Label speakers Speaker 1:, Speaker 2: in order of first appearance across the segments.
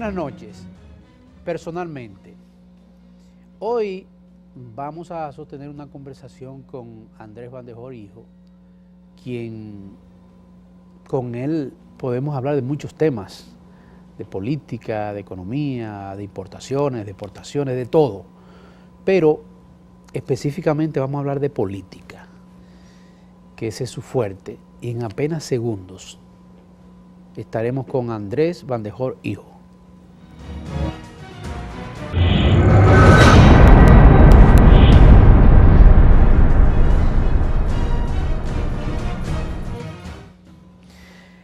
Speaker 1: Buenas noches. Personalmente, hoy vamos a sostener una conversación con Andrés Bandejor Hijo, quien con él podemos hablar de muchos temas, de política, de economía, de importaciones, de exportaciones, de todo. Pero específicamente vamos a hablar de política, que ese es su fuerte. Y en apenas segundos estaremos con Andrés Bandejor Hijo.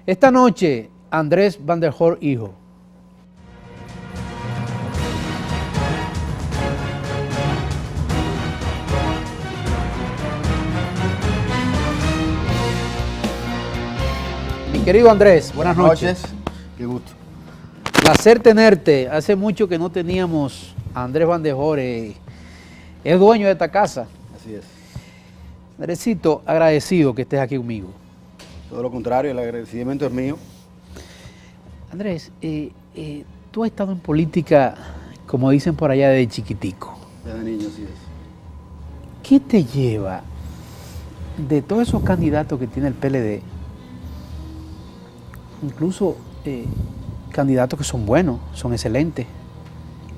Speaker 1: Esta noche, Andrés Bandejor Hijo. Mi querido Andrés, buenas noches.
Speaker 2: Qué gusto.
Speaker 1: Placer tenerte. Hace mucho que no teníamos a Andrés Bandejor. Es dueño de esta casa.
Speaker 2: Así es.
Speaker 1: Andresito, agradecido que estés aquí conmigo.
Speaker 2: Todo lo contrario, el agradecimiento es mío.
Speaker 1: Andrés, tú has estado en política, como dicen por allá, de chiquitico.
Speaker 2: Desde niño, así es.
Speaker 1: ¿Qué te lleva de todos esos candidatos que tiene el PLD, incluso candidatos que son buenos, son excelentes,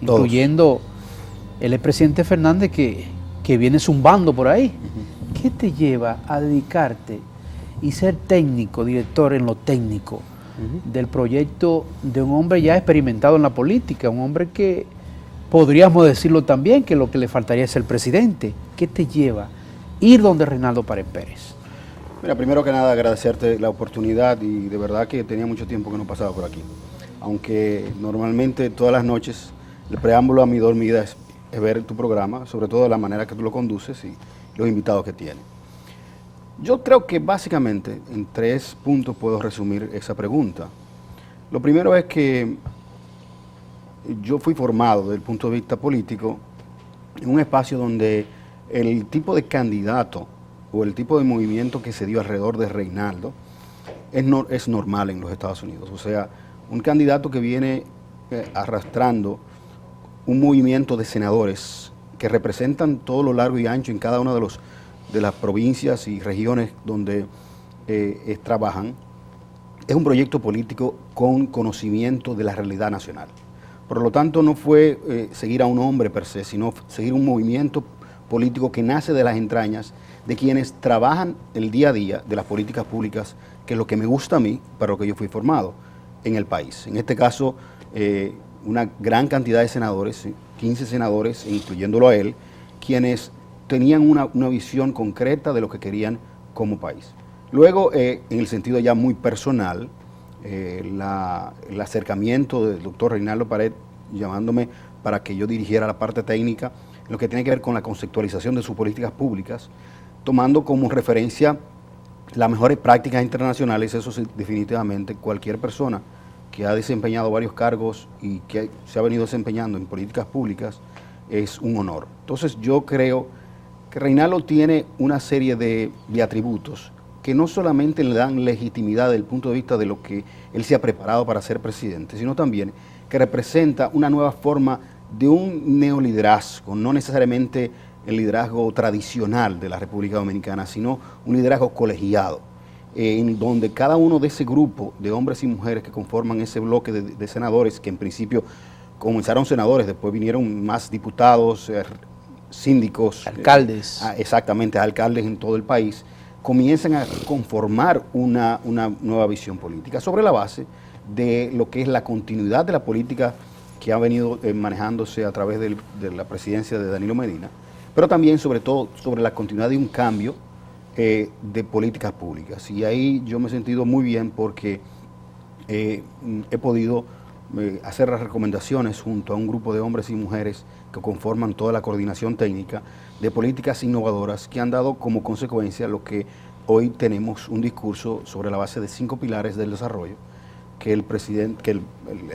Speaker 2: Todos,
Speaker 1: incluyendo el expresidente Fernández que viene zumbando por ahí? ¿Qué te lleva a dedicarte y ser técnico, director en lo técnico del proyecto de un hombre ya experimentado en la política, un hombre que podríamos decirlo también que lo que le faltaría es ser presidente? ¿Qué te lleva a ir donde Reinaldo Pared Pérez?
Speaker 2: Mira, primero que nada agradecerte la oportunidad y de verdad que tenía mucho tiempo que no pasaba por aquí. Aunque normalmente todas las noches el preámbulo a mi dormida es ver tu programa, sobre todo de la manera que tú lo conduces y los invitados que tienes. Yo creo que básicamente en 3 puntos puedo resumir esa pregunta. Lo primero es que yo fui formado desde el punto de vista político en un espacio donde el tipo de candidato o el tipo de movimiento que se dio alrededor de Reinaldo es normal en los Estados Unidos. O sea, un candidato que viene arrastrando un movimiento de senadores que representan todo lo largo y ancho en cada uno de las provincias y regiones donde trabajan, es un proyecto político con conocimiento de la realidad nacional. Por lo tanto, no fue seguir a un hombre per se, sino seguir un movimiento político que nace de las entrañas de quienes trabajan el día a día de las políticas públicas, que es lo que me gusta a mí, para lo que yo fui formado en el país. En este caso, una gran cantidad de senadores, 15 senadores, incluyéndolo a él, quienes tenían una visión concreta de lo que querían como país. Luego, en el sentido ya muy personal, el acercamiento del doctor Reinaldo Pared llamándome para que yo dirigiera la parte técnica, lo que tiene que ver con la conceptualización de sus políticas públicas, tomando como referencia las mejores prácticas internacionales. Eso sí, definitivamente cualquier persona que ha desempeñado varios cargos y que se ha venido desempeñando en políticas públicas es un honor. Entonces yo creo que Reinaldo tiene una serie de atributos que no solamente le dan legitimidad desde el punto de vista de lo que él se ha preparado para ser presidente, sino también que representa una nueva forma de un neoliderazgo, no necesariamente el liderazgo tradicional de la República Dominicana, sino un liderazgo colegiado, en donde cada uno de ese grupo de hombres y mujeres que conforman ese bloque de senadores, que en principio comenzaron senadores, después vinieron más diputados, síndicos,
Speaker 1: alcaldes.
Speaker 2: Exactamente, alcaldes en todo el país, comienzan a conformar una nueva visión política sobre la base de lo que es la continuidad de la política que ha venido manejándose a través de la presidencia de Danilo Medina, pero también sobre todo sobre la continuidad de un cambio de políticas públicas. Y ahí yo me he sentido muy bien porque he podido hacer las recomendaciones junto a un grupo de hombres y mujeres que conforman toda la coordinación técnica de políticas innovadoras que han dado como consecuencia lo que hoy tenemos un discurso sobre la base de 5 pilares del desarrollo que el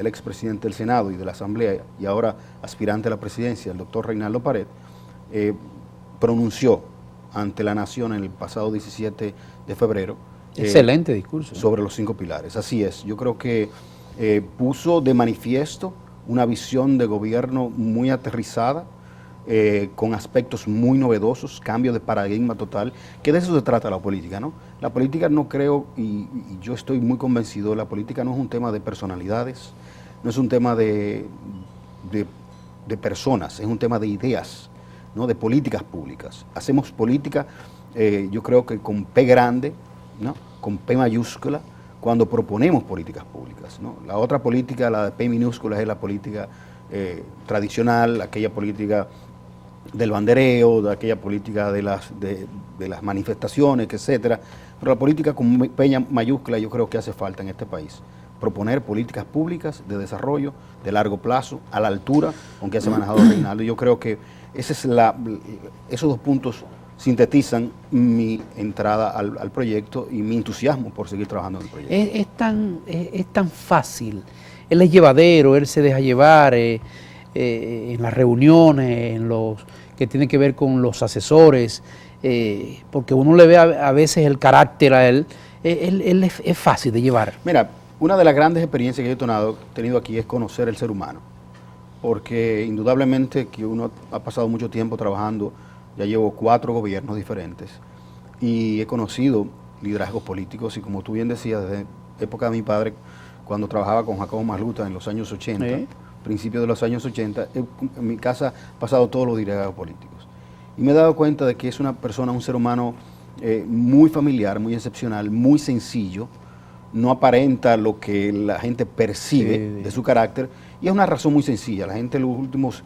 Speaker 2: expresidente del Senado y de la Asamblea y ahora aspirante a la presidencia, el doctor Reinaldo Pared, pronunció ante la nación en el pasado 17 de febrero.
Speaker 1: Excelente discurso.
Speaker 2: Sobre los 5 pilares. Así es. Yo creo que puso de manifiesto una visión de gobierno muy aterrizada, con aspectos muy novedosos, cambio de paradigma total, que de eso se trata la política, ¿no? La política no creo, y yo estoy muy convencido, la política no es un tema de personalidades, no es un tema de personas, es un tema de ideas, ¿no? De políticas públicas. Hacemos política, yo creo que con P grande, ¿no? Con P mayúscula, cuando proponemos políticas públicas, ¿no? La otra política, la de P minúscula, es la política tradicional, aquella política del bandereo, de aquella política de las manifestaciones, etcétera. Pero la política con P mayúscula yo creo que hace falta en este país. Proponer políticas públicas de desarrollo de largo plazo, a la altura con que se ha manejado Reinaldo. Yo creo que esos dos puntos sintetizan mi entrada al proyecto y mi entusiasmo por seguir trabajando en el proyecto.
Speaker 1: Es tan fácil, él es llevadero, él se deja llevar en las reuniones, en los que tienen que ver con los asesores, porque uno le ve a veces el carácter a él es fácil de llevar.
Speaker 2: Mira, una de las grandes experiencias que yo he tenido aquí es conocer el ser humano, porque indudablemente que uno ha pasado mucho tiempo trabajando, ya llevo 4 gobiernos diferentes y he conocido liderazgos políticos y como tú bien decías, desde época de mi padre, cuando trabajaba con Jacobo Masluta en los años 80, principios de los años 80, en mi casa ha pasado todos los liderazgos políticos. Y me he dado cuenta de que es una persona, un ser humano muy familiar, muy excepcional, muy sencillo, no aparenta lo que la gente percibe de su carácter, y es una razón muy sencilla. La gente en los últimos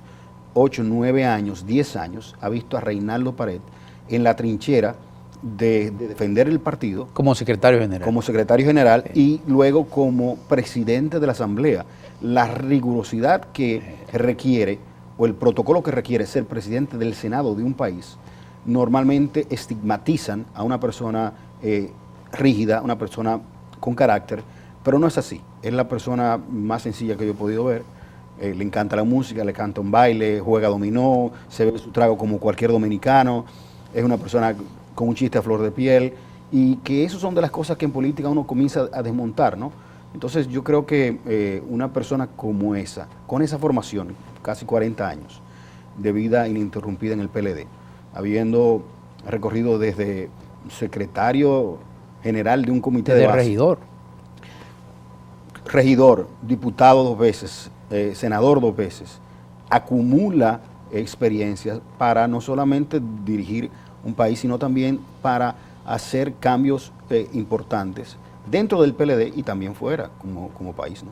Speaker 2: 8, 9 años, 10 años, ha visto a Reinaldo Pared en la trinchera de defender el partido.
Speaker 1: Como secretario general.
Speaker 2: Como secretario general y luego como presidente de la Asamblea. La rigurosidad que requiere, o el protocolo que requiere ser presidente del Senado de un país, normalmente estigmatizan a una persona rígida, una persona con carácter, pero no es así. Es la persona más sencilla que yo he podido ver. Le encanta la música, le canta un baile, juega dominó, se ve su trago como cualquier dominicano, es una persona con un chiste a flor de piel, y que esas son de las cosas que en política uno comienza a desmontar, ¿no? Entonces yo creo que una persona como esa, con esa formación, casi 40 años de vida ininterrumpida en el PLD, habiendo recorrido desde secretario general de un comité de base, regidor, diputado 2 veces, senador 2 veces, acumula experiencias para no solamente dirigir un país, sino también para hacer cambios importantes dentro del PLD y también fuera como país, ¿no?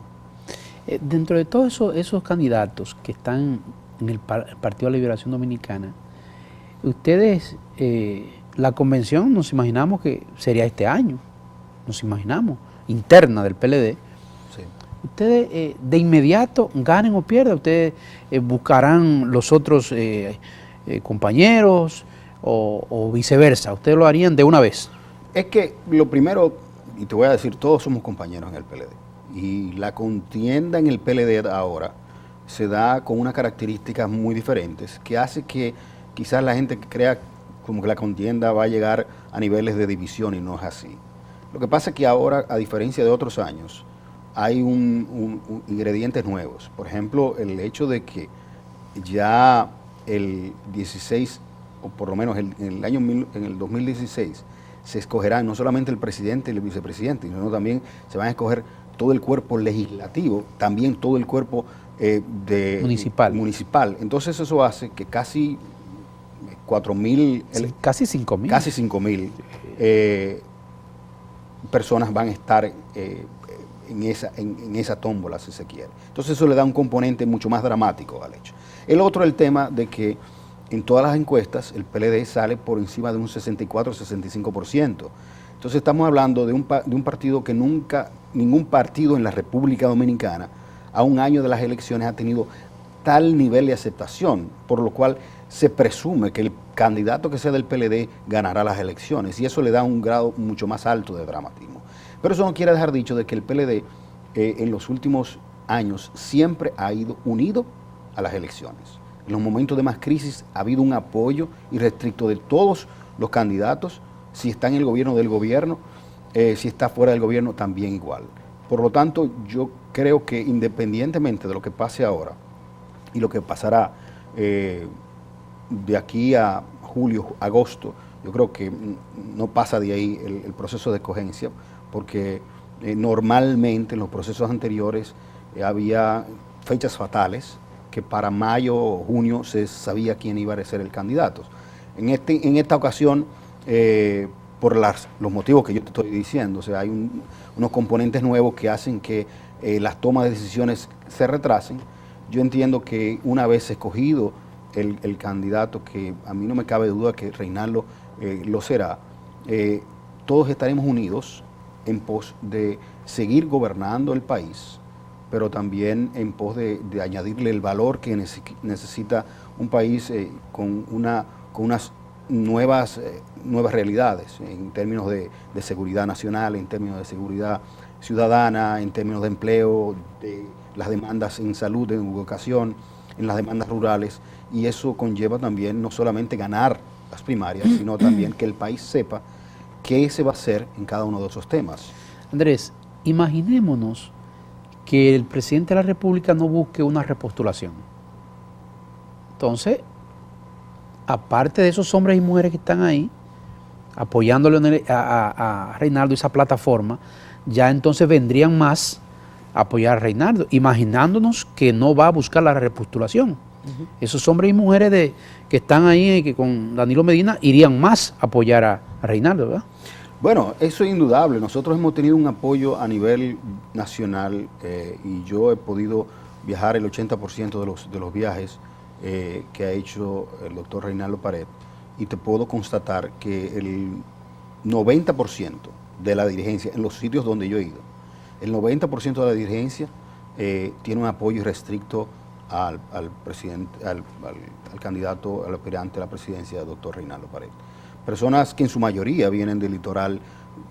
Speaker 1: Dentro de todos esos candidatos que están en el Partido de la Liberación Dominicana, ustedes, la convención nos imaginamos que sería este año, nos imaginamos, interna del PLD.
Speaker 2: Sí.
Speaker 1: Ustedes de inmediato, ganen o pierdan, ustedes buscarán los otros compañeros o viceversa, ustedes lo harían de una vez.
Speaker 2: Es que lo primero, y te voy a decir, todos somos compañeros en el PLD. Y la contienda en el PLD ahora se da con unas características muy diferentes, que hace que quizás la gente crea como que la contienda va a llegar a niveles de división y no es así. Lo que pasa es que ahora, a diferencia de otros años, hay ingredientes nuevos. Por ejemplo, el hecho de que ya el 16, o por lo menos en el 2016, se escogerán no solamente el presidente y el vicepresidente, sino también se van a escoger todo el cuerpo legislativo, también todo el cuerpo municipal. Entonces eso hace que casi 4.000,
Speaker 1: casi 5.000.
Speaker 2: Casi 5.000 personas van a estar en esa tómbola, si se quiere. Entonces eso le da un componente mucho más dramático al hecho. El otro, el tema de que en todas las encuestas el PLD sale por encima de un 64-65%. Entonces estamos hablando de un partido que nunca, ningún partido en la República Dominicana, a un año de las elecciones, ha tenido tal nivel de aceptación, por lo cual se presume que el candidato que sea del PLD ganará las elecciones, y eso le da un grado mucho más alto de dramatismo. Pero eso no quiere dejar dicho de que el PLD en los últimos años siempre ha ido unido a las elecciones. En los momentos de más crisis ha habido un apoyo irrestricto de todos los candidatos, si está en el gobierno del gobierno, si está fuera del gobierno también igual. Por lo tanto, yo creo que independientemente de lo que pase ahora y lo que pasará de aquí a julio, agosto, yo creo que no pasa de ahí el proceso de escogencia, porque normalmente en los procesos anteriores había fechas fatales que para mayo o junio se sabía quién iba a ser el candidato. En esta ocasión, por los motivos que yo te estoy diciendo, o sea, hay unos componentes nuevos que hacen que las tomas de decisiones se retrasen. Yo entiendo que una vez escogido el candidato, que a mí no me cabe duda que Reinaldo lo será, todos estaremos unidos en pos de seguir gobernando el país, pero también en pos de añadirle el valor que necesita un país con unas nuevas realidades en términos de seguridad nacional, en términos de seguridad ciudadana, en términos de empleo, de las demandas en salud, en educación, en las demandas rurales, y eso conlleva también no solamente ganar las primarias, sino también que el país sepa qué se va a hacer en cada uno de esos temas.
Speaker 1: Andrés, imaginémonos que el presidente de la República no busque una repostulación. Entonces, aparte de esos hombres y mujeres que están ahí, apoyándole a Reinaldo, esa plataforma, ya entonces vendrían más a apoyar a Reinaldo, imaginándonos que no va a buscar la repostulación. Esos hombres y mujeres que están ahí que con Danilo Medina irían más a apoyar a Reinaldo, ¿verdad?
Speaker 2: Bueno, eso es indudable. Nosotros hemos tenido un apoyo a nivel nacional y yo he podido viajar el 80% de los viajes que ha hecho el doctor Reinaldo Pared, y te puedo constatar que el 90% de la dirigencia, en los sitios donde yo he ido, el 90% de la dirigencia tiene un apoyo irrestricto al presidente, al candidato, al aspirante a la presidencia, el doctor Reinaldo Pared. Personas que en su mayoría vienen del litoral,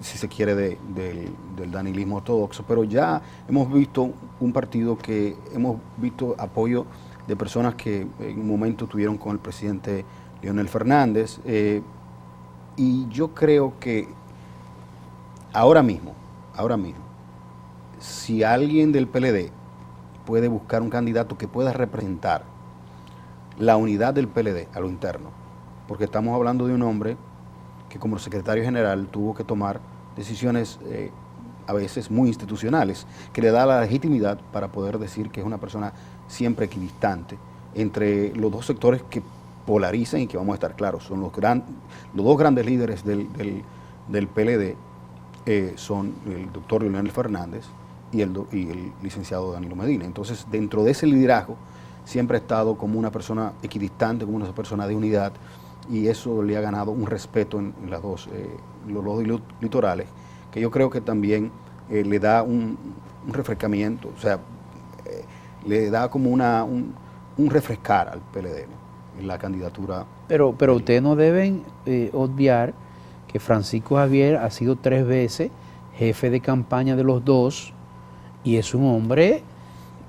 Speaker 2: si se quiere, del danilismo ortodoxo, pero ya hemos visto un partido que hemos visto apoyo de personas que en un momento estuvieron con el presidente Leonel Fernández, y yo creo que ahora mismo, si alguien del PLD puede buscar un candidato que pueda representar la unidad del PLD a lo interno, porque estamos hablando de un hombre que como secretario general tuvo que tomar decisiones a veces muy institucionales, que le da la legitimidad para poder decir que es una persona siempre equidistante entre los dos sectores que polarizan y que, vamos a estar claros, son los dos grandes líderes del PLD, son el doctor Leonel Fernández y el licenciado Danilo Medina. Entonces, dentro de ese liderazgo, siempre ha estado como una persona equidistante, como una persona de unidad, y eso le ha ganado un respeto en los dos litorales, que yo creo que también le da un refrescamiento, o sea, le da como un refrescar al PLD, ¿no?, en la candidatura.
Speaker 1: Pero ustedes no deben obviar que Francisco Javier ha sido 3 veces jefe de campaña de los dos, y es un hombre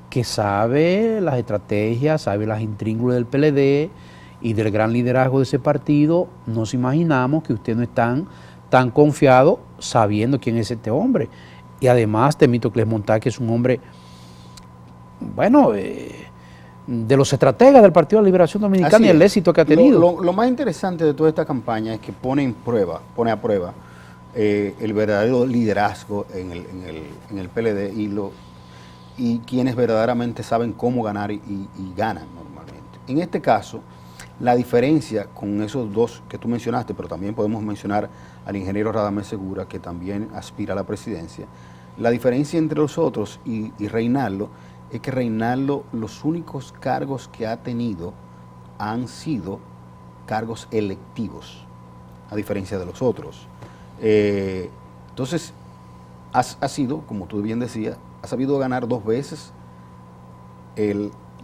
Speaker 1: que sabe las estrategias, sabe las intríngulas del PLD y del gran liderazgo de ese partido. Nos imaginamos que ustedes no están tan confiados sabiendo quién es este hombre. Y además, Temístocles Montá, que es un hombre, bueno, de los estrategas del Partido de la Liberación Dominicana, y el éxito que ha tenido.
Speaker 2: Lo más interesante de toda esta campaña es que pone a prueba el verdadero liderazgo en el PLD y quienes verdaderamente saben cómo ganar y ganan normalmente. En este caso, la diferencia con esos dos que tú mencionaste, pero también podemos mencionar al ingeniero Radamés Segura, que también aspira a la presidencia, la diferencia entre los otros y Reinaldo es que Reinaldo, los únicos cargos que ha tenido han sido cargos electivos, a diferencia de los otros. Entonces, ha sido, como tú bien decías, ha sabido ganar 2 veces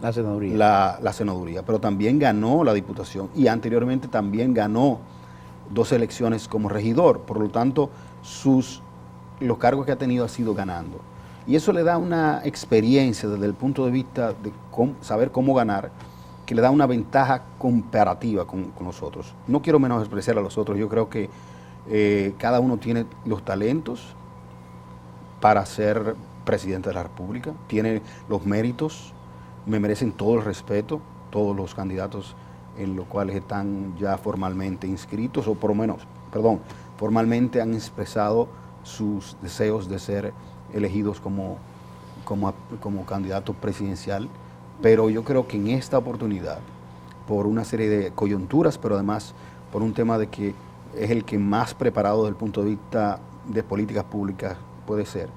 Speaker 2: la senaduría, pero también ganó la diputación, y anteriormente también ganó 2 elecciones como regidor. Por lo tanto, los cargos que ha tenido ha sido ganando. Y eso le da una experiencia desde el punto de vista de saber cómo ganar, que le da una ventaja comparativa con los otros. No quiero menospreciar a los otros, yo creo que cada uno tiene los talentos para presidente de la República, tiene los méritos, me merecen todo el respeto, todos los candidatos en los cuales están ya formalmente inscritos, o por lo menos, perdón, formalmente han expresado sus deseos de ser elegidos como candidato presidencial, pero yo creo que en esta oportunidad, por una serie de coyunturas, pero además por un tema de que es el que más preparado desde el punto de vista de políticas públicas puede ser,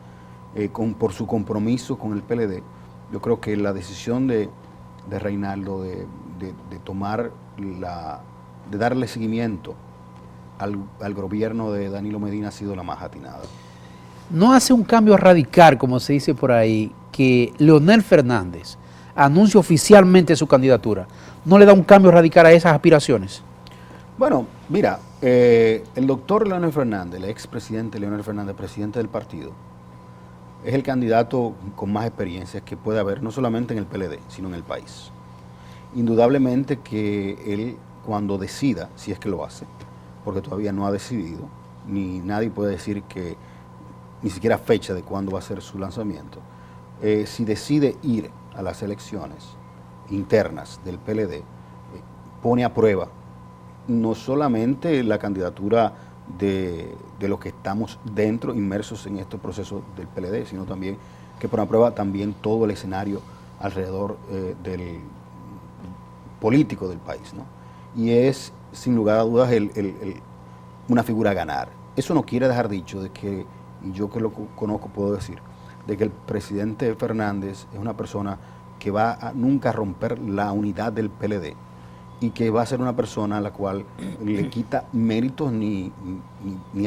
Speaker 2: por su compromiso con el PLD, yo creo que la decisión de Reinaldo de tomar de darle seguimiento al gobierno de Danilo Medina ha sido la más atinada.
Speaker 1: No hace un cambio radical, como se dice por ahí, que Leonel Fernández anuncie oficialmente su candidatura. ¿No le da un cambio radical a esas aspiraciones?
Speaker 2: Bueno, mira, el doctor Leonel Fernández, el expresidente Leonel Fernández, presidente del partido, es el candidato con más experiencias que puede haber, no solamente en el PLD, sino en el país. Indudablemente que él, cuando decida, si es que lo hace, porque todavía no ha decidido, ni nadie puede decir que, ni siquiera fecha de cuándo va a ser su lanzamiento, si decide ir a las elecciones internas del PLD, pone a prueba no solamente la candidatura de los que estamos dentro, inmersos en este proceso del PLD, sino también que pone a prueba también todo el escenario alrededor del político del país, ¿no? Y es, sin lugar a dudas, una figura a ganar. Eso no quiere dejar dicho de que, y yo que lo conozco puedo decir, de que el presidente Fernández es una persona que va a nunca romper la unidad del PLD y que va a ser una persona a la cual le quita méritos ni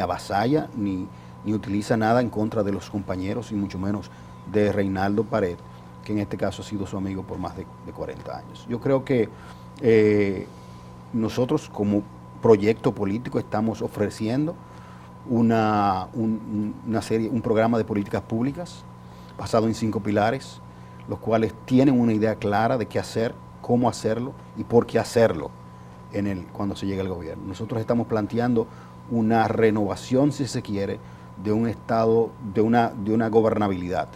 Speaker 2: avasalla, ni utiliza nada en contra de los compañeros y mucho menos de Reinaldo Pared, que en este caso ha sido su amigo por más de 40 años. Yo creo que nosotros como proyecto político estamos ofreciendo una serie, un programa de políticas públicas basado en 5 pilares, los cuales tienen una idea clara de qué hacer, cómo hacerlo y por qué hacerlo cuando se llegue al gobierno. Nosotros estamos planteando una renovación, si se quiere, de un Estado, de una gobernabilidad.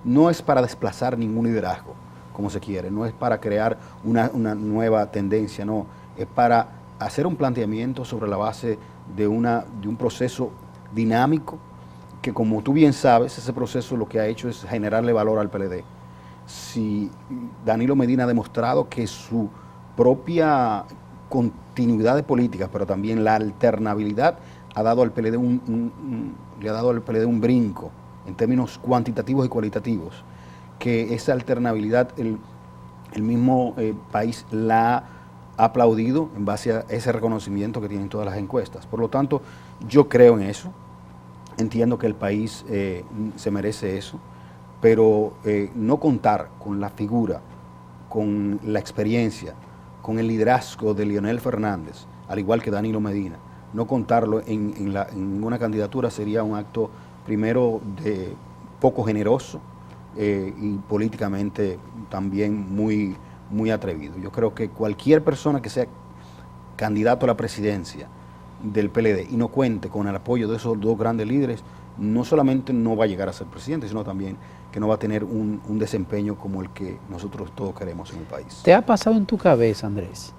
Speaker 2: No es para desplazar ningún liderazgo, como se quiere, no es para crear una nueva tendencia, no, es para hacer un planteamiento sobre la base de un proceso dinámico que, como tú bien sabes, ese proceso lo que ha hecho es generarle valor al PLD. Si Danilo Medina ha demostrado que su propia continuidad de políticas, pero también la alternabilidad, ha dado al PLD le ha dado al PLD un brinco en términos cuantitativos y cualitativos, que esa alternabilidad el mismo país la ha aplaudido en base a ese reconocimiento que tienen todas las encuestas. Por lo tanto, yo creo en eso, entiendo que el país se merece eso, pero no contar con la figura, con la experiencia, con el liderazgo de Leonel Fernández, al igual que Danilo Medina, no contarlo en una candidatura sería un acto, primero, de poco generoso y políticamente también muy atrevido. Yo creo que cualquier persona que sea candidato a la presidencia del PLD y no cuente con el apoyo de esos 2 grandes líderes, no solamente no va a llegar a ser presidente, sino también que no va a tener un desempeño como el que nosotros todos queremos en el país.
Speaker 1: ¿Te ha pasado en tu cabeza, Andrés,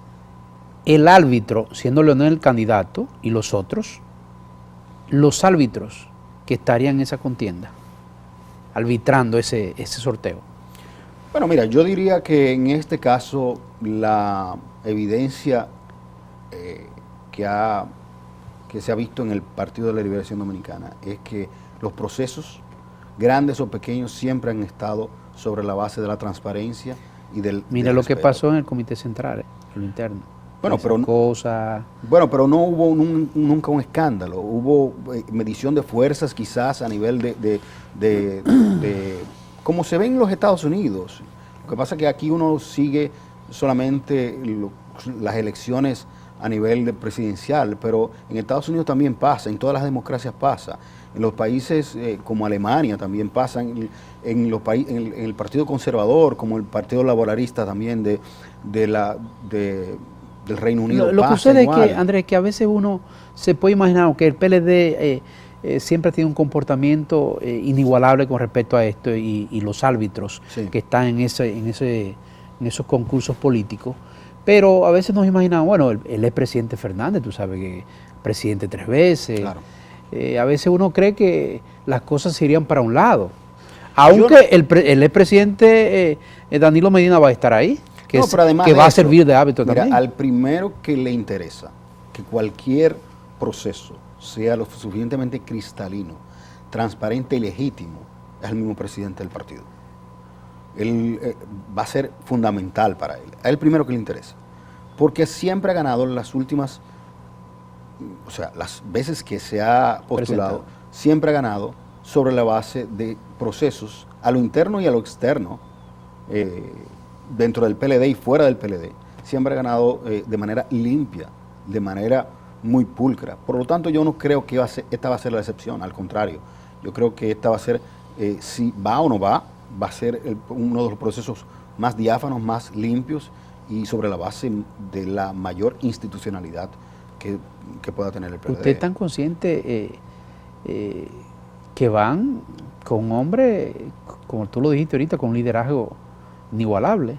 Speaker 1: el árbitro, siendo Leonel el candidato, y los otros, los árbitros que estarían en esa contienda, arbitrando ese sorteo?
Speaker 2: Bueno, mira, yo diría que en este caso la evidencia que se ha visto en el Partido de la Liberación Dominicana es que los procesos, grandes o pequeños, siempre han estado sobre la base de la transparencia y del
Speaker 1: Mira lo que pasó en el Comité Central, en lo interno.
Speaker 2: Bueno, pero no hubo nunca un escándalo, hubo medición de fuerzas quizás a nivel de como se ve en los Estados Unidos. Lo que pasa es que aquí uno sigue solamente las elecciones a nivel presidencial, pero en Estados Unidos también pasa, en todas las democracias pasa, en los países como Alemania también pasa, en el Partido Conservador, como el Partido Laboralista también del Reino Unido.
Speaker 1: Lo que sucede es que, Andrés, que a veces uno se puede imaginar que el PLD siempre tiene un comportamiento inigualable con respecto a esto y los árbitros que están en esos concursos políticos. Pero a veces nos imaginamos, bueno, el expresidente Fernández, tú sabes que presidente 3 veces. Claro. A veces uno cree que las cosas se irían para un lado. Aunque el expresidente Danilo Medina va a estar ahí, que va a servir de árbitro también.
Speaker 2: Al primero que le interesa que cualquier proceso sea lo suficientemente cristalino, transparente y legítimo, es el mismo presidente del partido. Él va a ser fundamental para él. Es el primero que le interesa. Porque siempre ha ganado las últimas, o sea, las veces que se ha postulado, siempre ha ganado sobre la base de procesos a lo interno y a lo externo, dentro del PLD y fuera del PLD. Siempre ha ganado de manera limpia, de manera muy pulcra. Por lo tanto, yo no creo que esta va a ser la excepción, al contrario. Yo creo que esta va a ser, si va o no va a ser uno de los procesos más diáfanos, más limpios y sobre la base de la mayor institucionalidad que pueda tener el PLD.
Speaker 1: ¿Usted es tan consciente que van con un hombre, como tú lo dijiste ahorita, con un liderazgo inigualable,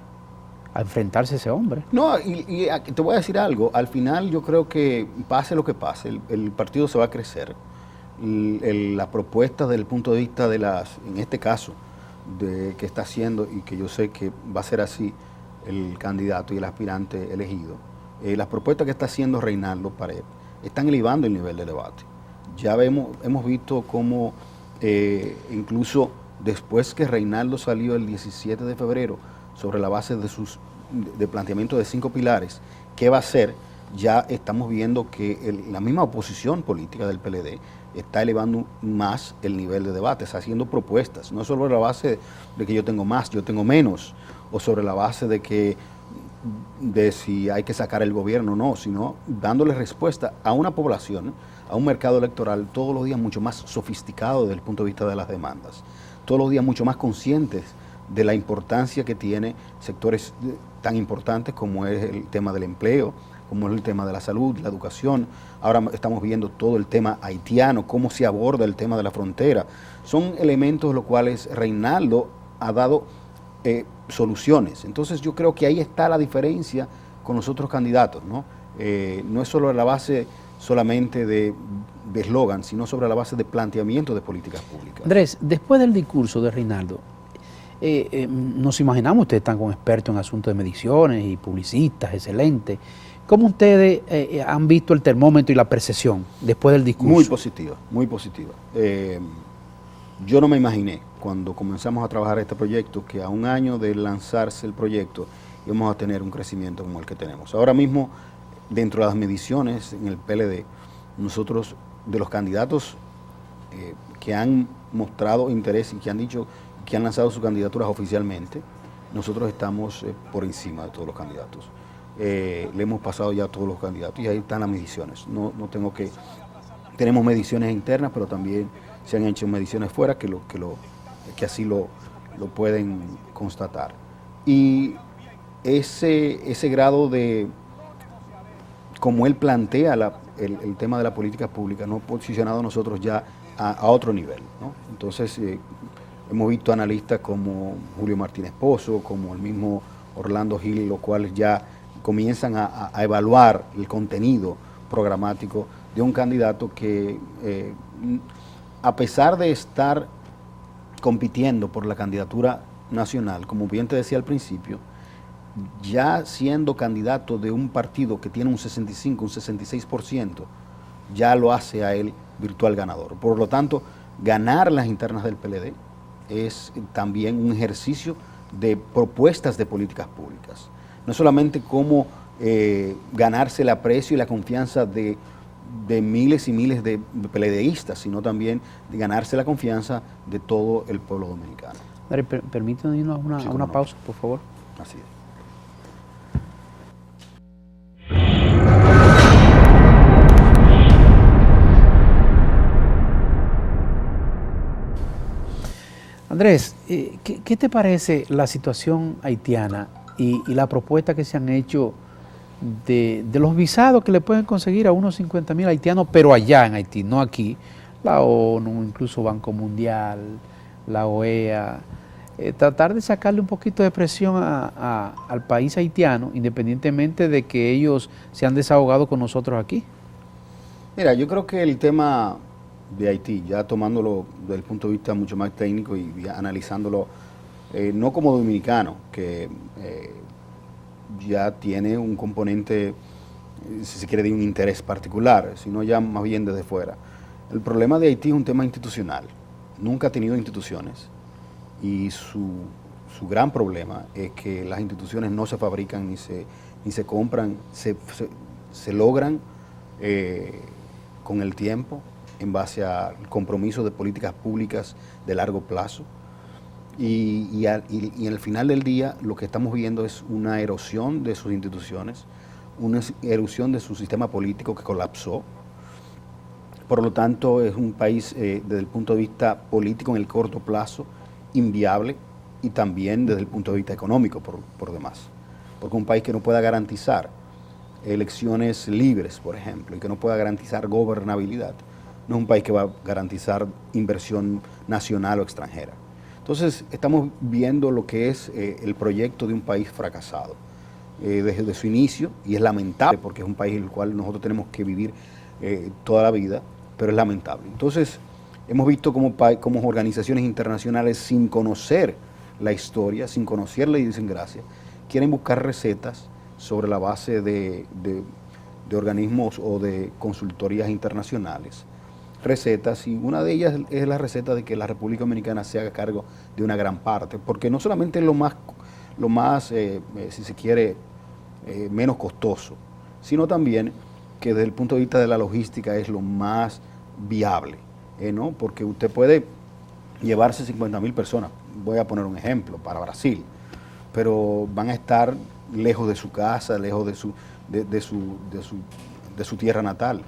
Speaker 1: a enfrentarse a ese hombre?
Speaker 2: No, y te voy a decir algo, al final yo creo que pase lo que pase, el partido se va a crecer. La propuesta desde el punto de vista de en este caso, de que está haciendo y que yo sé que va a ser así el candidato y el aspirante elegido, las propuestas que está haciendo Reinaldo Pared están elevando el nivel de debate. Ya hemos visto cómo incluso después que Reinaldo salió el 17 de febrero sobre la base de planteamiento de 5 pilares, ¿qué va a hacer? Ya estamos viendo que la misma oposición política del PLD está elevando más el nivel de debate, está haciendo propuestas, no sobre la base de que yo tengo más, yo tengo menos, o sobre la base de si hay que sacar el gobierno, no, sino dándole respuesta a una población, a un mercado electoral todos los días mucho más sofisticado desde el punto de vista de las demandas, todos los días mucho más conscientes de la importancia que tiene sectores tan importantes como es el tema del empleo, como es el tema de la salud, la educación. Ahora estamos viendo todo el tema haitiano, cómo se aborda el tema de la frontera. Son elementos los cuales Reinaldo ha dado soluciones. Entonces yo creo que ahí está la diferencia con los otros candidatos, ¿no? No es solo la base solamente de eslogan, sino sobre la base de planteamiento de políticas públicas.
Speaker 1: Andrés, después del discurso de Reinaldo, nos imaginamos, ustedes están con expertos en asuntos de mediciones y publicistas, excelentes. ¿Cómo ustedes han visto el termómetro y la percepción después del discurso?
Speaker 2: Muy positiva, muy positiva. Yo no me imaginé cuando comenzamos a trabajar este proyecto que a un año de lanzarse el proyecto íbamos a tener un crecimiento como el que tenemos. Ahora mismo, dentro de las mediciones en el PLD, nosotros, de los candidatos que han mostrado interés y que han dicho que han lanzado sus candidaturas oficialmente, nosotros estamos por encima de todos los candidatos. Le hemos pasado ya a todos los candidatos y ahí están las mediciones. Tenemos mediciones internas, pero también se han hecho mediciones fuera que así lo pueden constatar. Y ese grado de, como él plantea el tema de la política pública, nos ha posicionado a nosotros ya a otro nivel, ¿no? Entonces, hemos visto analistas como Julio Martínez Pozo, como el mismo Orlando Gil, los cuales ya comienzan a evaluar el contenido programático de un candidato que, a pesar de estar compitiendo por la candidatura nacional, como bien te decía al principio, ya siendo candidato de un partido que tiene un 65, un 66%, ya lo hace a él virtual ganador. Por lo tanto, ganar las internas del PLD es también un ejercicio de propuestas de políticas públicas. No solamente cómo ganarse el aprecio y la confianza de miles y miles de PLDistas, sino también de ganarse la confianza de todo el pueblo dominicano.
Speaker 1: Permítame irnos a una pausa, por favor.
Speaker 2: Así es.
Speaker 1: Andrés, ¿qué te parece la situación haitiana y la propuesta que se han hecho de los visados que le pueden conseguir a unos 50.000 haitianos, pero allá en Haití, no aquí? la ONU, incluso Banco Mundial, la OEA, tratar de sacarle un poquito de presión al país haitiano, independientemente de que ellos se han desahogado con nosotros aquí.
Speaker 2: Mira, yo creo que el tema de Haití, ya tomándolo desde el punto de vista mucho más técnico y ya analizándolo, no como dominicano, que ya tiene un componente, si se quiere, de un interés particular, sino ya más bien desde fuera. El problema de Haití es un tema institucional. Nunca ha tenido instituciones y su gran problema es que las instituciones no se fabrican ni se compran, se logran con el tiempo en base al compromiso de políticas públicas de largo plazo. Y al final del día lo que estamos viendo es una erosión de sus instituciones, una erosión de su sistema político que colapsó. Por lo tanto, es un país desde el punto de vista político en el corto plazo inviable y también desde el punto de vista económico por demás. Porque un país que no pueda garantizar elecciones libres, por ejemplo, y que no pueda garantizar gobernabilidad, no es un país que va a garantizar inversión nacional o extranjera. Entonces, estamos viendo lo que es el proyecto de un país fracasado desde su inicio, y es lamentable porque es un país en el cual nosotros tenemos que vivir toda la vida, pero es lamentable. Entonces, hemos visto como organizaciones internacionales, sin conocer la historia, sin conocer la idiosincrasia, quieren buscar recetas sobre la base de organismos o de consultorías internacionales, recetas, y una de ellas es la receta de que la República Dominicana se haga cargo de una gran parte, porque no solamente es lo más si se quiere, menos costoso, sino también que desde el punto de vista de la logística es lo más viable, ¿no? Porque usted puede llevarse 50.000 personas, voy a poner un ejemplo, para Brasil, pero van a estar lejos de su casa, lejos de su tierra natal.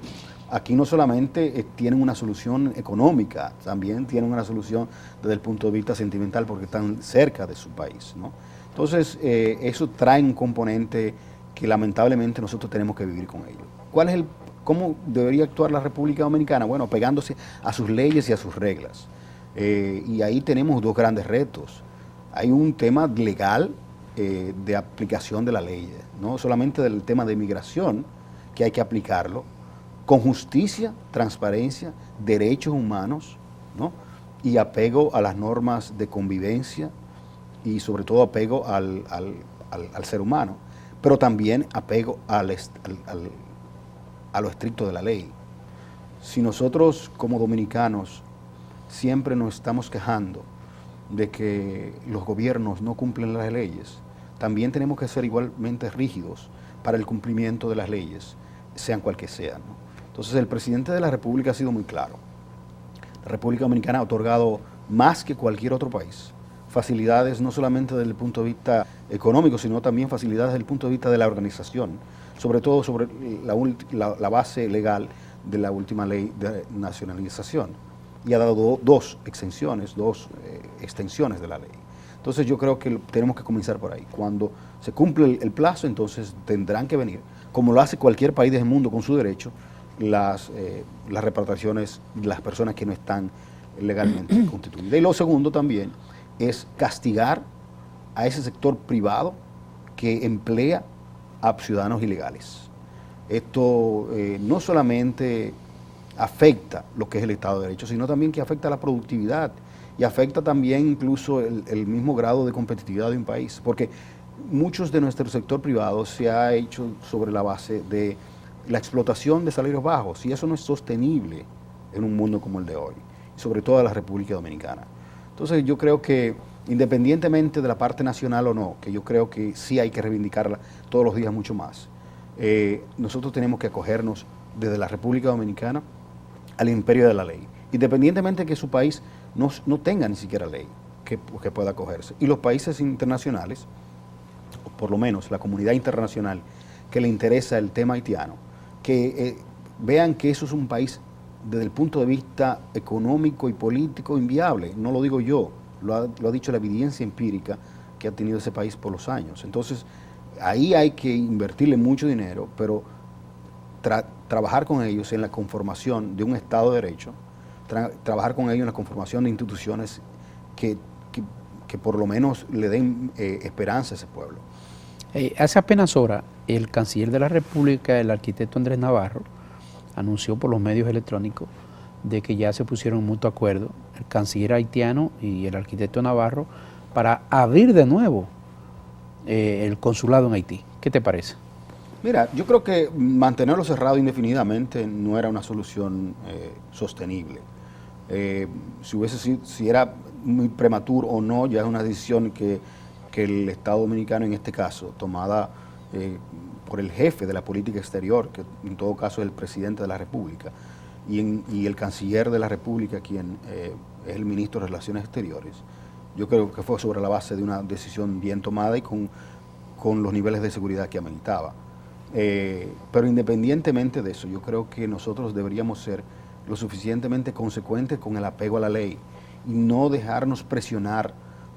Speaker 2: Aquí no solamente tienen una solución económica, también tienen una solución desde el punto de vista sentimental porque están cerca de su país, ¿no? Entonces, eso trae un componente que lamentablemente nosotros tenemos que vivir con ello. ¿Cómo debería actuar la República Dominicana? Bueno, pegándose a sus leyes y a sus reglas. Y ahí tenemos dos grandes retos. Hay un tema legal de aplicación de la ley, no solamente del tema de migración, que hay que aplicarlo, con justicia, transparencia, derechos humanos, ¿no? Y apego a las normas de convivencia y sobre todo apego al ser humano, pero también apego a lo estricto de la ley. Si nosotros como dominicanos siempre nos estamos quejando de que los gobiernos no cumplen las leyes, también tenemos que ser igualmente rígidos para el cumplimiento de las leyes, sean cual que sean, ¿no? Entonces, el presidente de la República ha sido muy claro. La República Dominicana ha otorgado más que cualquier otro país facilidades, no solamente desde el punto de vista económico, sino también facilidades desde el punto de vista de la organización, sobre todo sobre la base legal de la última ley de nacionalización. Y ha dado dos extensiones de la ley. Entonces, yo creo que tenemos que comenzar por ahí. Cuando se cumple el plazo, entonces tendrán que venir, como lo hace cualquier país del mundo con su derecho, las repatriaciones de las personas que no están legalmente constituidas. Y lo segundo también es castigar a ese sector privado que emplea a ciudadanos ilegales. Esto no solamente afecta lo que es el Estado de Derecho, sino también que afecta la productividad y afecta también incluso el mismo grado de competitividad de un país, porque muchos de nuestro sector privado se ha hecho sobre la base de la explotación de salarios bajos, y eso no es sostenible en un mundo como el de hoy, sobre todo en la República Dominicana. Entonces, yo creo que independientemente de la parte nacional o no, que yo creo que sí hay que reivindicarla todos los días mucho más, nosotros tenemos que acogernos desde la República Dominicana al imperio de la ley, independientemente de que su país no tenga ni siquiera ley que pueda acogerse. Y los países internacionales, o por lo menos la comunidad internacional que le interesa el tema haitiano, que vean que eso es un país desde el punto de vista económico y político inviable. No lo digo yo, lo ha dicho la evidencia empírica que ha tenido ese país por los años. Entonces, ahí hay que invertirle mucho dinero, pero trabajar con ellos en la conformación de un Estado de Derecho, trabajar con ellos en la conformación de instituciones que por lo menos le den esperanza a ese pueblo.
Speaker 1: Hace apenas horas, el canciller de la República, el arquitecto Andrés Navarro, anunció por los medios electrónicos de que ya se pusieron en mutuo acuerdo el canciller haitiano y el arquitecto Navarro para abrir de nuevo el consulado en Haití. ¿Qué te parece?
Speaker 2: Mira, yo creo que mantenerlo cerrado indefinidamente no era una solución sostenible. Si era muy prematuro o no, ya es una decisión que el Estado Dominicano, en este caso, tomada por el jefe de la política exterior, que en todo caso es el presidente de la República, y el canciller de la República, quien es el ministro de Relaciones Exteriores. Yo creo que fue sobre la base de una decisión bien tomada y con los niveles de seguridad que ameritaba. Pero independientemente de eso, yo creo que nosotros deberíamos ser lo suficientemente consecuentes con el apego a la ley y no dejarnos presionar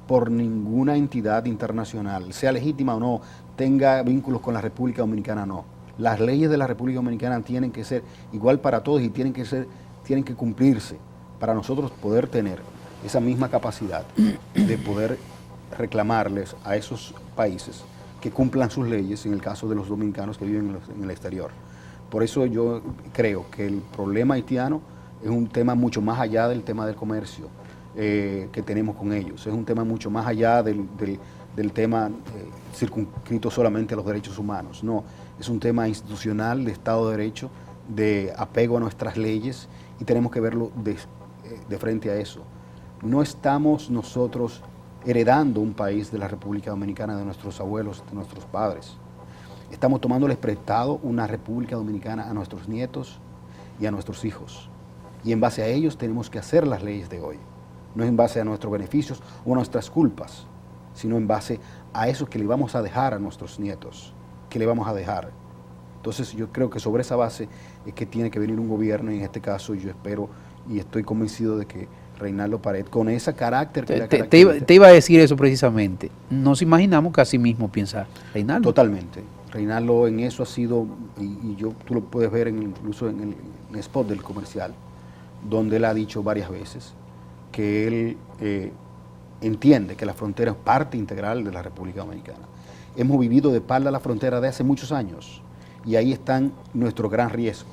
Speaker 2: por ninguna entidad internacional, sea legítima o no, tenga vínculos con la República Dominicana o no. Las leyes de la República Dominicana tienen que ser igual para todos y tienen que cumplirse para nosotros poder tener esa misma capacidad de poder reclamarles a esos países que cumplan sus leyes, en el caso de los dominicanos que viven en el exterior. Por eso yo creo que el problema haitiano es un tema mucho más allá del tema del comercio que tenemos con ellos. Es un tema mucho más allá del tema circunscrito solamente a los derechos humanos. No, es un tema institucional de Estado de Derecho, de apego a nuestras leyes, y tenemos que verlo de frente a eso. No estamos nosotros heredando un país de la República Dominicana de nuestros abuelos, de nuestros padres. Estamos tomándoles prestado una República Dominicana a nuestros nietos y a nuestros hijos. Y en base a ellos tenemos que hacer las leyes de hoy. No en base a nuestros beneficios o a nuestras culpas, sino en base a eso que le vamos a dejar a nuestros nietos, que le vamos a dejar. Entonces yo creo que sobre esa base es que tiene que venir un gobierno, y en este caso yo espero y estoy convencido de que Reinaldo Pared, con ese carácter que le caracteriza.
Speaker 1: Te iba a decir eso precisamente. Nos imaginamos que así mismo piensa Reinaldo.
Speaker 2: Totalmente. Reinaldo en eso ha sido, y tú lo puedes ver incluso en el spot del comercial, donde él ha dicho varias veces que él entiende que la frontera es parte integral de la República Dominicana. Hemos vivido de espalda a la frontera de hace muchos años, y ahí está nuestro gran riesgo.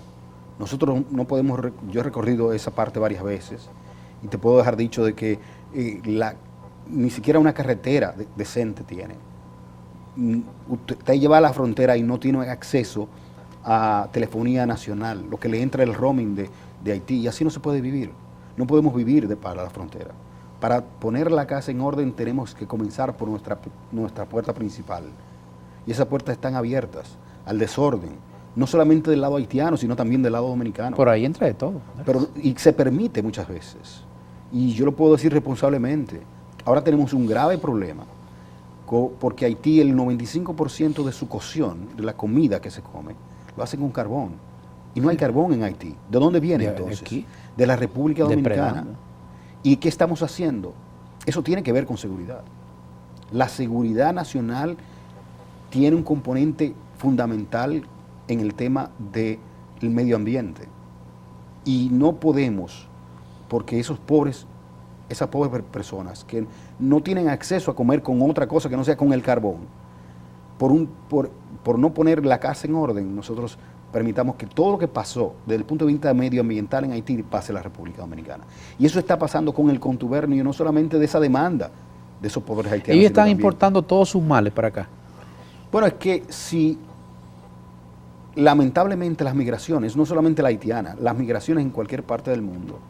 Speaker 2: Nosotros no podemos, yo he recorrido esa parte varias veces, y te puedo dejar dicho de que ni siquiera una carretera decente tiene. Usted lleva a la frontera y no tiene acceso a telefonía nacional, lo que le entra el roaming de Haití, y así no se puede vivir. No podemos vivir de para la frontera. Para poner la casa en orden tenemos que comenzar por nuestra puerta principal. Y esas puertas están abiertas al desorden, no solamente del lado haitiano, sino también del lado dominicano.
Speaker 1: Por ahí entra de todo.
Speaker 2: Y se permite muchas veces. Y yo lo puedo decir responsablemente. Ahora tenemos un grave problema, porque Haití, el 95% de su cocción, de la comida que se come, lo hacen con carbón. Y no hay carbón en Haití. ¿De dónde viene entonces?
Speaker 1: Aquí.
Speaker 2: De la República Dominicana.
Speaker 1: Depredando.
Speaker 2: ¿Y qué estamos haciendo? Eso tiene que ver con seguridad. La seguridad nacional tiene un componente fundamental en el tema del medio ambiente. Y no podemos, porque esas pobres personas que no tienen acceso a comer con otra cosa que no sea con el carbón, por no poner la casa en orden, nosotros permitamos que todo lo que pasó desde el punto de vista medioambiental en Haití pase a la República Dominicana. Y eso está pasando con el contubernio, no solamente de esa demanda de esos pobres haitianos.
Speaker 1: Ellos están importando todos sus males para acá.
Speaker 2: Bueno, es que si lamentablemente las migraciones, no solamente la haitiana, las migraciones en cualquier parte del mundo,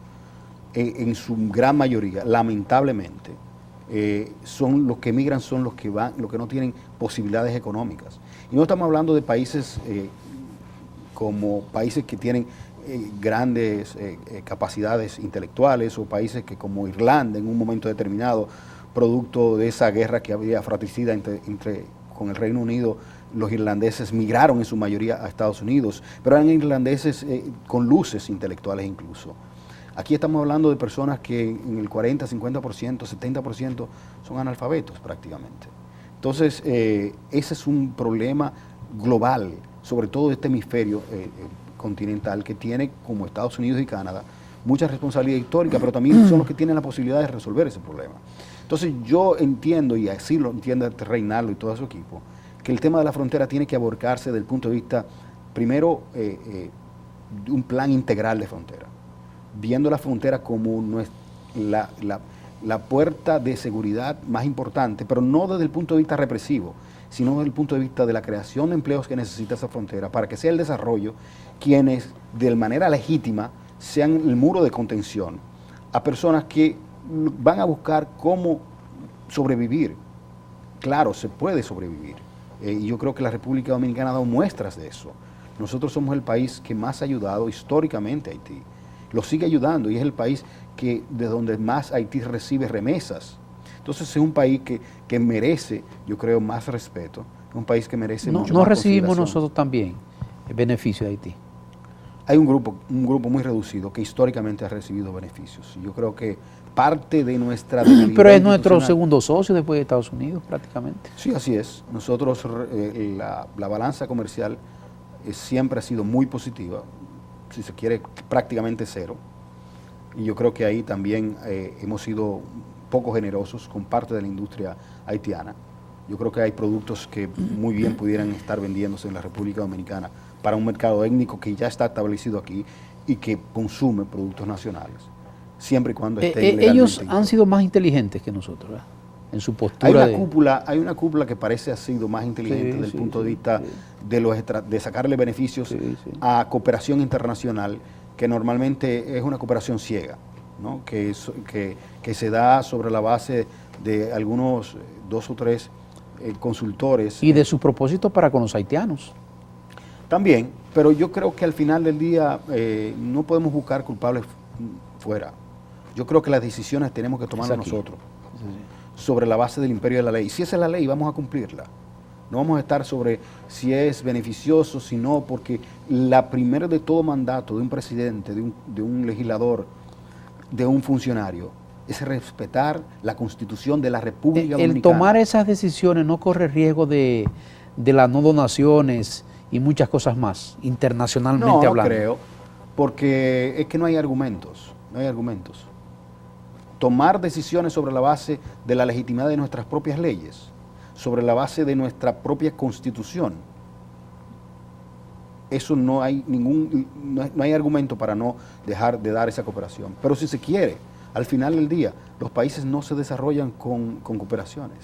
Speaker 2: en su gran mayoría, lamentablemente, son los que emigran, son los que no tienen posibilidades económicas. Y no estamos hablando de países como países que tienen grandes capacidades intelectuales, o países que como Irlanda en un momento determinado, producto de esa guerra que había fratricida con el Reino Unido, los irlandeses migraron en su mayoría a Estados Unidos, pero eran irlandeses con luces intelectuales incluso. Aquí estamos hablando de personas que en el 40, 50%, 70% son analfabetos prácticamente. Entonces, ese es un problema global, sobre todo de este hemisferio continental, que tiene como Estados Unidos y Canadá mucha responsabilidad histórica, pero también son los que tienen la posibilidad de resolver ese problema. Entonces yo entiendo, y así lo entiende Reinaldo y todo su equipo, que el tema de la frontera tiene que aborcarse desde el punto de vista, primero, de un plan integral de frontera, viendo la frontera como la puerta de seguridad más importante, pero no desde el punto de vista represivo, sino desde el punto de vista de la creación de empleos que necesita esa frontera, para que sea el desarrollo quienes de manera legítima sean el muro de contención a personas que van a buscar cómo sobrevivir. Claro, se puede sobrevivir. Y yo creo que la República Dominicana ha dado muestras de eso. Nosotros somos el país que más ha ayudado históricamente a Haití. Lo sigue ayudando y es el país de donde más Haití recibe remesas. Entonces es un país que merece, yo creo, más respeto. Es un país que merece mucho más
Speaker 1: ¿No recibimos
Speaker 2: consideración.
Speaker 1: nosotros también el beneficio de Haití?
Speaker 2: Hay un grupo muy reducido que históricamente ha recibido beneficios. Y yo creo que parte de nuestra debilidad
Speaker 1: Pero es nuestro
Speaker 2: institucional.
Speaker 1: segundo socio después de Estados Unidos, prácticamente.
Speaker 2: Sí, así es. Nosotros, la balanza comercial siempre ha sido muy positiva, si se quiere, prácticamente cero. Y yo creo que ahí también hemos sido poco generosos con parte de la industria haitiana. Yo creo que hay productos que muy bien pudieran estar vendiéndose en la República Dominicana para un mercado étnico que ya está establecido aquí y que consume productos nacionales, siempre y cuando estén legalmente
Speaker 1: ellos han
Speaker 2: impuestos.
Speaker 1: sido más inteligentes que nosotros, ¿verdad? En su postura
Speaker 2: Hay una cúpula que parece ha sido más inteligente desde el punto de vista de sacarle beneficios a cooperación internacional, que normalmente es una cooperación ciega, ¿no? que se da sobre la base de algunos 2 o 3 consultores.
Speaker 1: Y de sus propósitos para con los haitianos.
Speaker 2: También, pero yo creo que al final del día no podemos buscar culpables fuera. Yo creo que las decisiones tenemos que tomarlas nosotros, sobre la base del imperio de la ley. Si esa es la ley, vamos a cumplirla. No vamos a estar sobre si es beneficioso, si no, porque la primera de todo mandato de un presidente, de un legislador, de un funcionario, es respetar la Constitución de la República Dominicana.
Speaker 1: El tomar esas decisiones no corre riesgo de las no donaciones y muchas cosas más, internacionalmente hablando.
Speaker 2: No creo, porque es que no hay argumentos, no hay argumentos. Tomar decisiones sobre la base de la legitimidad de nuestras propias leyes, sobre la base de nuestra propia Constitución, eso no hay no hay argumento para no dejar de dar esa cooperación. Pero si se quiere, al final del día, los países no se desarrollan con cooperaciones.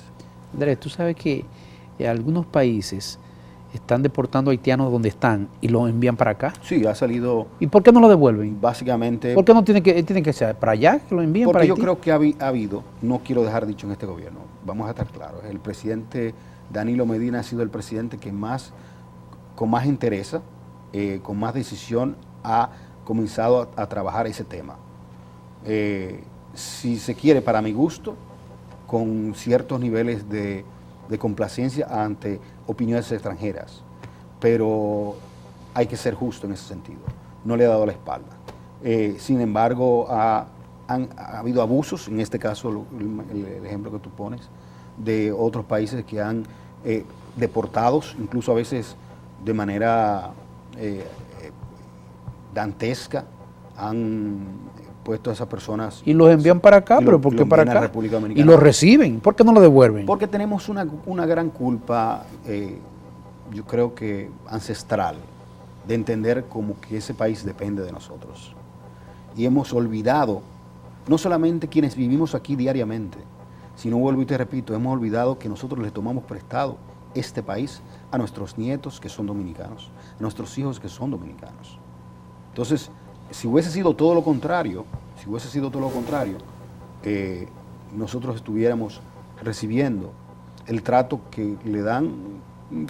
Speaker 1: Andrés, tú sabes que algunos países están deportando haitianos donde están y los envían para acá.
Speaker 2: Sí, ha salido
Speaker 1: ¿Y por qué no lo devuelven?
Speaker 2: básicamente...
Speaker 1: ¿Por qué no tiene que ser para allá que lo envíen para
Speaker 2: Porque yo
Speaker 1: Haití?
Speaker 2: creo que ha habido, no quiero dejar dicho en este gobierno, vamos a estar claros, el presidente Danilo Medina ha sido el presidente que con más interés, con más decisión, ha comenzado a trabajar ese tema. Si se quiere, para mi gusto, con ciertos niveles de complacencia ante opiniones extranjeras, pero hay que ser justo en ese sentido, no le ha dado la espalda. Sin embargo, ha habido abusos, en este caso el ejemplo que tú pones, de otros países que han deportados, incluso a veces de manera dantesca, han puesto a esas personas...
Speaker 1: Y los envían para acá, pero ¿por qué para acá?
Speaker 2: República
Speaker 1: Y
Speaker 2: Dominicana.
Speaker 1: los reciben, ¿por qué no lo devuelven?
Speaker 2: Porque tenemos una gran culpa, yo creo que ancestral, de entender como que ese país depende de nosotros. Y hemos olvidado, no solamente quienes vivimos aquí diariamente, sino, vuelvo y te repito, hemos olvidado que nosotros le tomamos prestado este país a nuestros nietos que son dominicanos, a nuestros hijos que son dominicanos. Entonces, si hubiese sido todo lo contrario, nosotros estuviéramos recibiendo el trato que le dan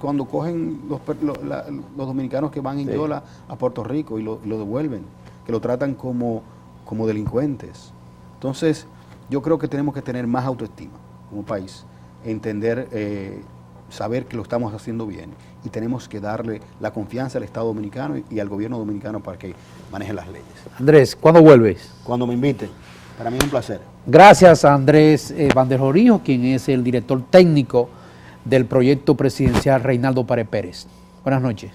Speaker 2: cuando cogen los dominicanos que van en Yola a Puerto Rico y lo devuelven, que lo tratan como delincuentes. Entonces, yo creo que tenemos que tener más autoestima como país, entender, saber que lo estamos haciendo bien y tenemos que darle la confianza al Estado Dominicano y al gobierno dominicano para que manejen las leyes.
Speaker 1: Andrés, ¿cuándo vuelves?
Speaker 2: Cuando me inviten, para mí es un placer.
Speaker 1: Gracias a Andrés Vanderjorijo, quien es el director técnico del proyecto presidencial Reinaldo Pared Pérez. Buenas noches.